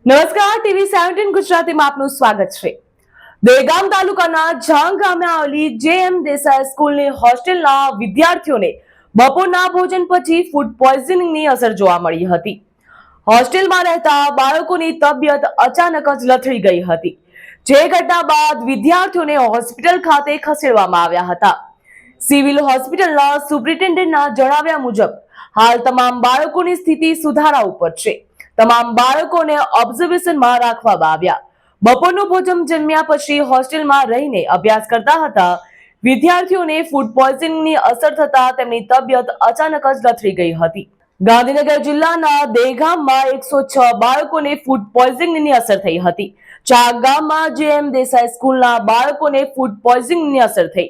નમસ્કાર, TV17 ગુજરાતીમાં આપનું સ્વાગત છે। દહેગામ તાલુકાના જાંગ ગામે આવેલી JM દેસાઈ સ્કૂલની હોસ્ટેલના વિદ્યાર્થીઓને બપોરના ભોજન પછી ફૂડ પોઈઝનિંગની અસર જોવા મળી હતી। હોસ્ટેલમાં રહેતા બાળકોની તબિયત અચાનક જ લથડી ગઈ હતી, જે ઘટના બાદ વિદ્યાર્થીઓને હોસ્પિટલ ખાતે ખસેડવામાં આવ્યા હતા। સિવિલ હોસ્પિટલના સુપ્રિન્ટેન્ડન્ટના જણાવ્યા મુજબ હાલ તમામ બાળકોની સ્થિતિ સુધારા ઉપર છે। તમામ બાળકોને ઓબ્ઝર્વેશનમાં રાખવામાં આવ્યા। બપોરનું ભોજન જમ્યા પછી હોસ્ટેલમાં રહીને અભ્યાસ કરતા હતા વિદ્યાર્થીઓને ફૂડ પોઈઝનિંગની અસર થતા તેમની તબિયત અચાનક જ લથડી ગઈ હતી। ગાંધીનગર જિલ્લાના દહેગામમાં 106 બાળકોને ફૂડ પોઈઝનિંગની અસર થઈ હતી। ચાક ગામમાં JM દેસાઈ સ્કૂલના બાળકોને ફૂડ પોઈઝનિંગની અસર થઈ।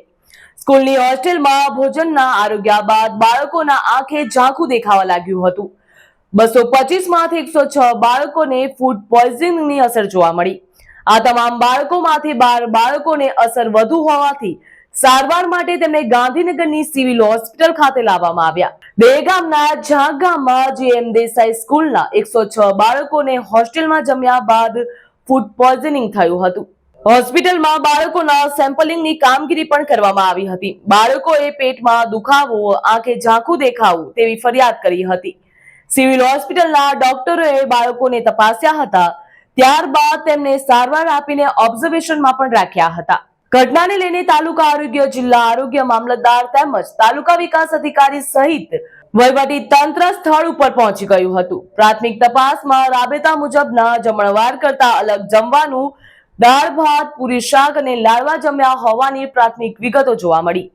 સ્કૂલની હોસ્ટેલમાં ભોજનના આરોગ્ય બાદ બાળકોના આંખે ઝાંખું દેખાવા લાગ્યું હતું। 225 માંથી 106 બાળકોને ફૂડ પોઈઝનિંગની અસર જોવા મળી। આ તમામ બાળકોમાંથી 12 બાળકોને અસર વધુ હોવાથી સારવાર માટે તેમને ગાંધીનગરની સિવિલ હોસ્પિટલ ખાતે લાવવામાં આવ્યા। દહેગામના ઝાંગ ગામમાં JM દેસાઈ સ્કૂલના 106 બાળકોને હોસ્ટેલમાં જમ્યા બાદ ફૂડ પોઈઝનિંગ થયું હતું। હોસ્પિટલમાં બાળકોના સેમ્પલિંગની કામગીરી પણ કરવામાં આવી હતી। બાળકોએ પેટમાં દુખાવો, આંખે ઝાંખું દેખાવું તેવી ફરિયાદ કરી હતી। સિવિલ હોસ્પિટલના ડોક્ટરોએ બાળકોને તપાસ્યા હતા, ત્યારબાદ તેમને સારવાર આપીને ઓબ્ઝર્વેશનમાં પણ રાખ્યા હતા। ઘટનાને લઈને તાલુકા આરોગ્ય, જિલ્લા આરોગ્ય મામલતદાર તેમજ તાલુકા વિકાસ અધિકારી સહિત વહીવટી તંત્ર સ્થળ ઉપર પહોંચી ગયું હતું। પ્રાથમિક તપાસમાં રાબેતા મુજબના જમણવાર કરતા અલગ જમવાનું દાળ ભાત, પૂરી, શાક અને લાડવા જમ્યા હોવાની પ્રાથમિક વિગતો જોવા મળી,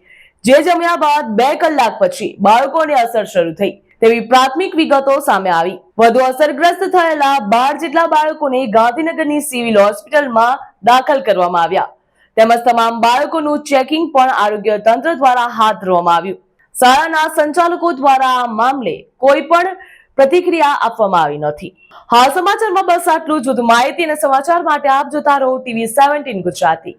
જે જમ્યા બાદ 2 કલાક પછી બાળકોને અસર શરૂ થઈ તેવી પ્રાથમિક વિગતો સામે આવી। વધુ અસરગ્રસ્ત થયેલા 12 જેટલા બાળકોને ગાંધીનગરની સિવિલ હોસ્પિટલમાં દાખલ કરવામાં આવ્યા તેમજ તમામ બાળકોનું ચેકિંગ પણ આરોગ્ય તંત્ર દ્વારા હાથ ધરવામાં આવ્યું। શાળાના સંચાલકો દ્વારા આ મામલે કોઈ પણ પ્રતિક્રિયા આપવામાં આવી નથી। હાલ સમાચારમાં બસ આટલું જ। વધુ માહિતી અને સમાચાર માટે આપ જોતા રહો TV17 ગુજરાતી।